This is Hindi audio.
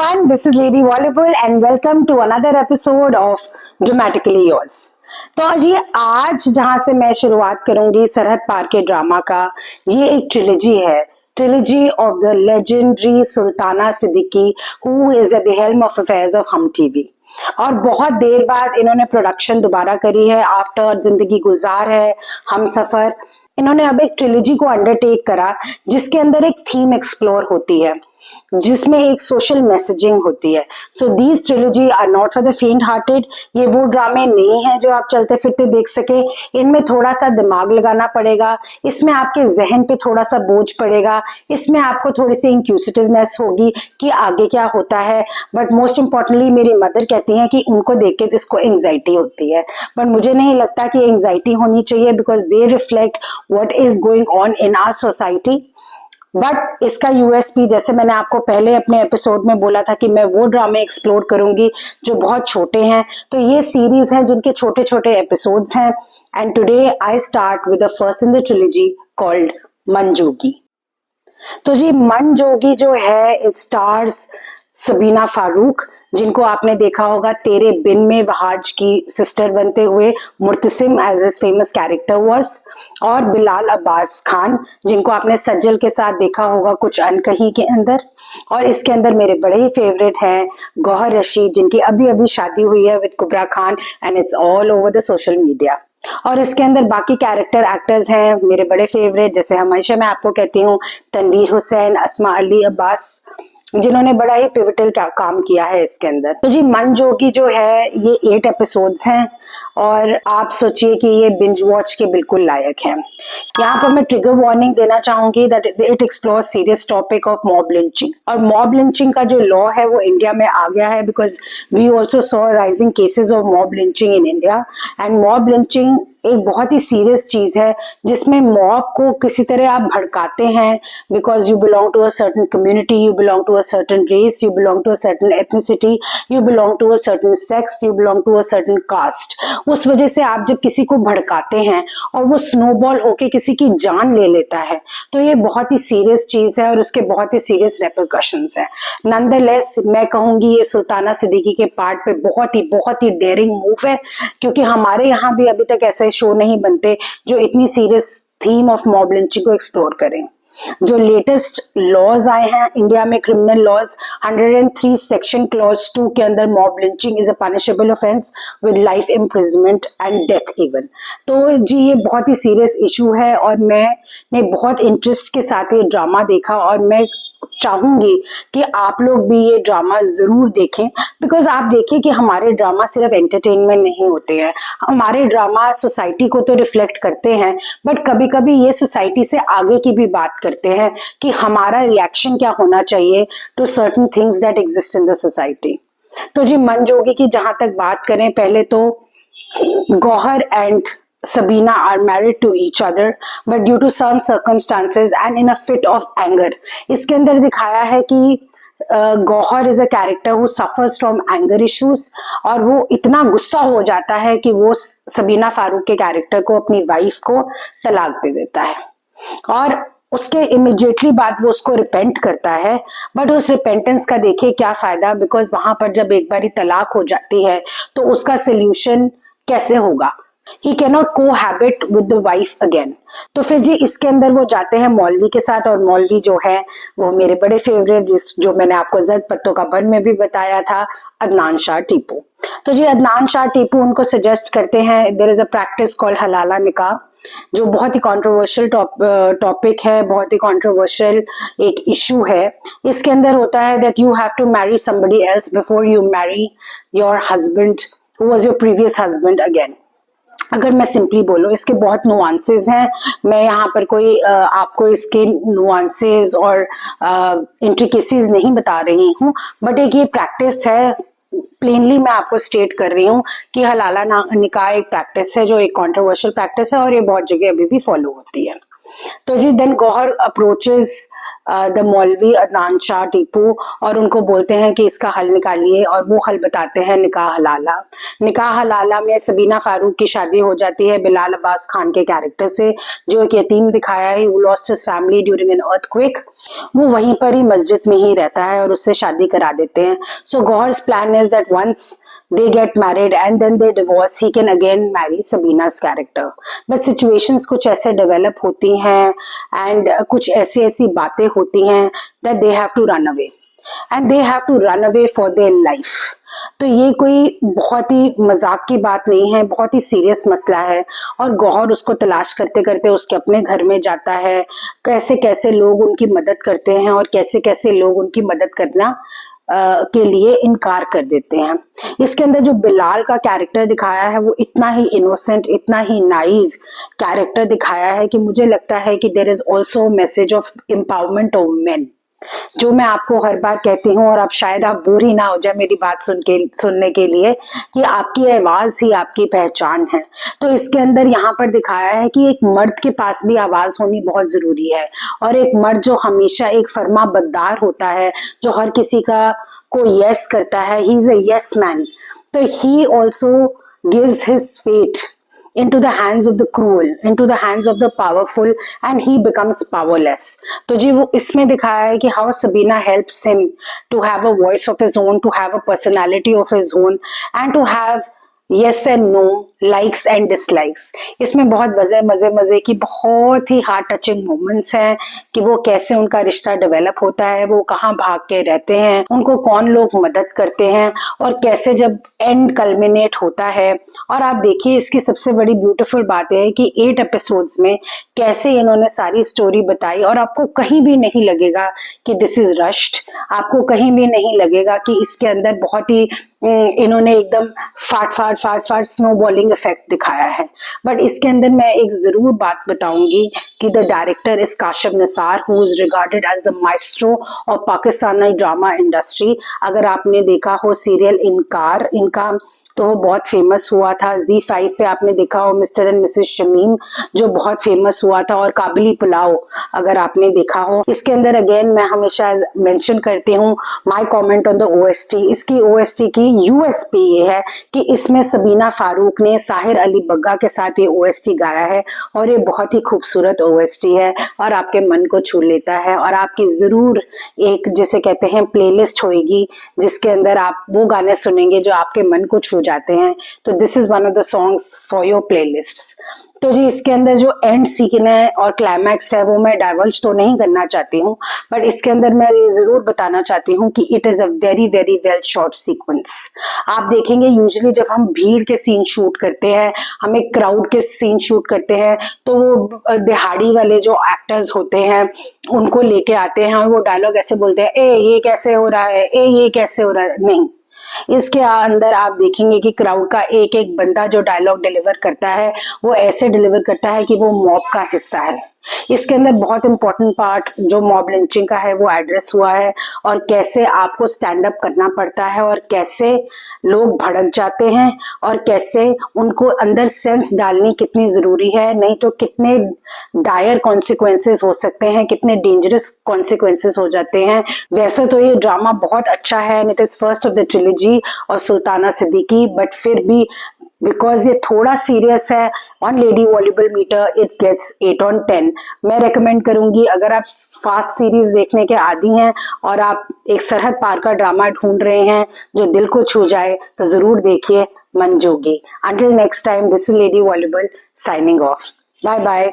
everyone, this is Lady Volleyball and welcome to another episode of Dramatically Yours. तो आज जहां से मैं शुरुआत करूंगी सरहद पार के ड्रामा का, ये एक ट्रिलॉजी है, trilogy of the legendary Sultana Siddiqui who is at the helm of affairs of हम टीवी। और बहुत देर बाद इन्होंने प्रोडक्शन दोबारा करी है आफ्टर जिंदगी गुलजार है, हम सफर। इन्होंने अब एक ट्रिलॉजी को अंडरटेक करा जिसके अंदर एक थीम एक्सप्लोर होती है, जिसमें एक सोशल मैसेजिंग होती है। So these trilogy are not for the faint hearted. ये वो ड्रामे नहीं है जो आप चलते फिरते देख सके। इनमें थोड़ा सा दिमाग लगाना पड़ेगा, इसमें आपके जहन पे थोड़ा सा बोझ पड़ेगा, इसमें आपको थोड़ी सी इंक्यूसिटिवनेस होगी कि आगे क्या होता है। बट मोस्ट इम्पॉर्टेंटली मेरी मदर कहती हैं कि उनको देख के इसको एंग्जाइटी होती है, बट मुझे नहीं लगता कि एंग्जाइटी होनी चाहिए because they reflect what is going on in our society. But इसका यूएसपी, जैसे मैंने आपको पहले अपने एपिसोड में बोला था कि मैं वो ड्रामे एक्सप्लोर करूंगी जो बहुत छोटे हैं, तो ये सीरीज है जिनके छोटे छोटे एपिसोड्स हैं। And today I start with the first in the trilogy called मन जोगी। तो जी मन जोगी जो है, इट स्टार्स सबीना फारूक, जिनको आपने देखा होगा तेरे बिन में वहाज की सिस्टर बनते हुए, Murtasim as his famous character was, और बिलाल अब्बास खान जिनको आपने सज्जल के साथ देखा होगा कुछ अनकही के अंदर। और इसके अंदर मेरे बड़े ही फेवरेट हैं गौहर रशीद, जिनकी अभी अभी शादी हुई है with Kubra Khan and it's all over the social media. और इसके अंदर बाकी कैरेक्टर एक्टर्स हैं मेरे बड़े फेवरेट, जैसे हमेशा मैं आपको कहती हूँ तनवीर हुसैन, अस्मा अली अब्बास, जिन्होंने बड़ा ही पिवटल काम किया है इसके अंदर। तो जी मन जोगी जो है ये 8 एपिसोड्स हैं और आप सोचिए कि ये बिंज वॉच के बिल्कुल लायक है। यहाँ पर मैं ट्रिगर वार्निंग देना चाहूंगी that it explore serious topic of mob lynching. और मॉब लिंचिंग का जो लॉ है वो इंडिया में आ गया है because we also saw rising cases of mob lynching in India. And mob lynching एक बहुत ही सीरियस चीज है जिसमें मॉब को किसी तरह आप भड़काते हैं because you belong to a certain community, you belong to a certain race, you belong to a certain ethnicity, you belong to a certain sex, you belong to a certain caste. उस वजह से आप जब किसी को भड़काते हैं और वो स्नोबॉल होके किसी की जान ले लेता है, तो ये बहुत ही सीरियस चीज है और उसके बहुत ही सीरियस रेपरकशंस है। नॉनदलेस मैं कहूंगी ये सुल्ताना सिद्दीकी के पार्ट पे बहुत ही डेयरिंग मूव है, क्योंकि हमारे यहाँ भी अभी तक ऐसे शो नहीं बनते जो इतनी serious theme of mob lynching को एक्सप्लोर करें। जो लेटेस्ट लॉज आए हैं इंडिया में, क्रिमिनल लॉज 103 सेक्शन क्लॉज 2 के अंदर mob lynching is a punishable offence with life imprisonment and death even. तो जी ये बहुत ही सीरियस इशू है और मैंने बहुत इंटरेस्ट के साथ ये ड्रामा देखा और मैं चाहूंगी कि आप लोग भी ये ड्रामा जरूर देखें बिकॉज आप देखिए कि हमारे ड्रामा सिर्फ एंटरटेनमेंट नहीं होते हैं, हमारे ड्रामा सोसाइटी को तो रिफ्लेक्ट करते हैं बट कभी कभी ये सोसाइटी से आगे की भी बात करते हैं कि हमारा रिएक्शन क्या होना चाहिए to certain things that exist in the society. तो जी मन जोगी की जहां तक बात करें, पहले तो Gauhar and Sabina are married to each other, but due to some circumstances and in a fit of anger, इसके अंदर दिखाया है कि Gauhar is a character who suffers from anger issues और वो इतना गुस्सा हो जाता है कि वो सबीना फारूक के कैरेक्टर को, अपनी वाइफ को तलाक दे देता है और उसके इमिडिएटली बाद वो उसको रिपेंट करता है। बट उस रिपेंटेंस का देखिए क्या फायदा, बिकॉज वहां पर जब एक बारी तलाक हो जाती है तो उसका सोल्यूशन कैसे होगा, ही cannot cohabit with the wife again. तो फिर जी इसके अंदर वो जाते हैं मौलवी के साथ और मौलवी जो है वो मेरे बड़े फेवरेट, जो मैंने आपको जद पत्तों का बन में भी बताया था, अदनान शाह टीपू। तो जी अदनान शाह टीपू उनको सजेस्ट करते हैं there is a practice called हलाला निकाह, जो बहुत ही कंट्रोवर्शियल टॉपिक है, बहुत ही कंट्रोवर्शियल एक इशू है। इसके अंदर होता है that you have to marry somebody else before you marry your husband who was your previous husband again. अगर मैं सिंपली बोलूं, इसके बहुत नुआंसेस हैं, मैं यहाँ पर कोई आपको इसके नुआंसेस और इंट्रिकेसीज नहीं बता रही हूँ, बट एक ये प्रैक्टिस है, प्लेनली मैं आपको स्टेट कर रही हूँ कि हलाला निकाह एक प्रैक्टिस है जो एक कंट्रोवर्शियल प्रैक्टिस है और ये बहुत जगह अभी भी फॉलो होती है। तो जी देन गौहर अप्रोचेस द मौलवी अदनान शाह टीपू और उनको बोलते हैं कि इसका हल निकालिए, और वो हल बताते हैं निकाह हलाला। निकाह हलाला में सबीना फारूक की शादी हो जाती है बिलाल अब्बास खान के कैरेक्टर से, जो एक यतीम दिखाया है, who lost his family during an earthquake। वो वहीं पर ही मस्जिद में ही रहता है और उससे शादी करा देते हैं। So God's plan is that once they get married and then they divorce, he can again marry Sabina's character, but situations कुछ ऐसे develop होती हैं and कुछ ऐसी ऐसी बातें होती हैं that they have to run away and they have to run away for their life। तो ये कोई बहुत ही मजाक की बात नहीं है, बहुत ही सीरियस मसला है, और गौहर उसको तलाश करते करते उसके अपने घर में जाता है। कैसे कैसे लोग उनकी मदद करते हैं और कैसे कैसे लोग उनकी मदद करना के लिए इनकार कर देते हैं। इसके अंदर जो बिलाल का कैरेक्टर दिखाया है वो इतना ही इनोसेंट, इतना ही नाइव कैरेक्टर दिखाया है कि मुझे लगता है कि there is also message of empowerment of men, जो मैं आपको हर बार कहती हूँ, और अब शायद आप बोर ही ना हो जाए मेरी बात सुनने के लिए, कि आपकी आवाज ही आपकी पहचान है। तो इसके अंदर यहाँ पर दिखाया है कि एक मर्द के पास भी आवाज होनी बहुत जरूरी है, और एक मर्द जो हमेशा एक फर्माबरदार होता है, जो हर किसी का को यस करता है, he is a yes man, तो he also gives his fate into the hands of the cruel, into the hands of the powerful, and he becomes powerless। तो जी वो इसमें दिखाया है कि how Sabina helps him to have a voice of his own, to have a personality of his own, and to have yes and no, likes and dislikes। इसमें बहुत मजे मजे की बहुत ही हार्ट टचिंग मोमेंट्स हैं कि वो कैसे उनका रिश्ता डेवलप होता है, वो कहाँ भाग के रहते हैं, उनको कौन लोग मदद करते हैं, और कैसे जब एंड कल्मिनेट होता है। और आप देखिए इसकी सबसे बड़ी ब्यूटीफुल बात है कि 8 एपिसोड्स में कैसे इन्होंने सारी स्टोरी बताई, और आपको कहीं भी नहीं लगेगा कि दिस इज रश्ड, आपको कहीं भी नहीं लगेगा कि इसके अंदर बहुत ही इन्होंने एकदम फाट स्नो बॉलिंग इफेक्ट दिखाया है। बट इसके अंदर मैं एक जरूर बात बताऊंगी कि the director is Kashif Nisar, who is regarded as the maestro of Pakistani drama industry. अगर आपने देखा हो सीरियल इनकार, इनका तो वो बहुत फेमस हुआ था। Z5 पे आपने देखा हो मिस्टर एंड मिसेस शमीम, जो बहुत फेमस हुआ था, और काबुली पुलाव अगर आपने देखा हो। इसके अंदर अगेन मैं हमेशा मेंशन करती हूँ my comment on the OST। इसकी OST की USP ये है कि इसमें सबीना फारूक ने साहिर अली बग्गा के साथ ये OST गाया है, और ये बहुत ही खूबसूरत OST है और आपके मन को छू लेता है, और आपकी जरूर एक जिसे कहते हैं प्लेलिस्ट होगी जिसके अंदर आप वो गाने सुनेंगे जो आपके मन को छू जाते हैं। तो this is one of the songs for your playlists. तो जी इसके अंदर जो एंड सीन है और क्लाइमैक्स है वो मैं डाइवर्ज तो नहीं करना चाहती हूँ, बट इसके अंदर मैं ये जरूर बताना चाहती हूँ कि it is a very very well shot sequence. आप देखेंगे यूजुअली जब हम भीड़ के सीन शूट करते हैं, हम एक क्राउड के सीन शूट करते हैं, तो वो दिहाड़ी वाले जो एक्टर्स होते हैं उनको लेके आते हैं और वो डायलॉग ऐसे बोलते हैं, ए ये कैसे हो रहा है, ए ये कैसे हो रहा है। नहीं, इसके अंदर आप देखेंगे कि क्राउड का एक एक बंदा जो डायलॉग डिलीवर करता है वो ऐसे डिलीवर करता है कि वो मॉब का हिस्सा है। इसके अंदर बहुत इंपॉर्टेंट पार्ट जो मॉब लिंचिंग का है वो एड्रेस हुआ है, और कैसे आपको स्टैंड अप करना पड़ता है, और कैसे लोग भड़क जाते हैं, और कैसे उनको अंदर सेंस डालनी कितनी जरूरी है, नहीं तो कितने डायर कॉन्सिक्वेंसेस हो सकते हैं, कितने डेंजरस कॉन्सिक्वेंसेस हो जाते हैं। वैसे तो ये ड्रामा बहुत अच्छा है and it is first of the trilogy और सुल्ताना सिद्दीकी, बट फिर भी बिकॉज ये थोड़ा सीरियस है, on lady voluble meter it gets 8 on 10। मैं रेकमेंड करूंगी अगर आप फास्ट सीरीज देखने के आदी हैं और आप एक सरहद पार का ड्रामा ढूंढ रहे हैं जो दिल को छू जाए, तो जरूर देखिए मन जोगी। Until next time, this is Lady Volleyball signing off. Bye bye.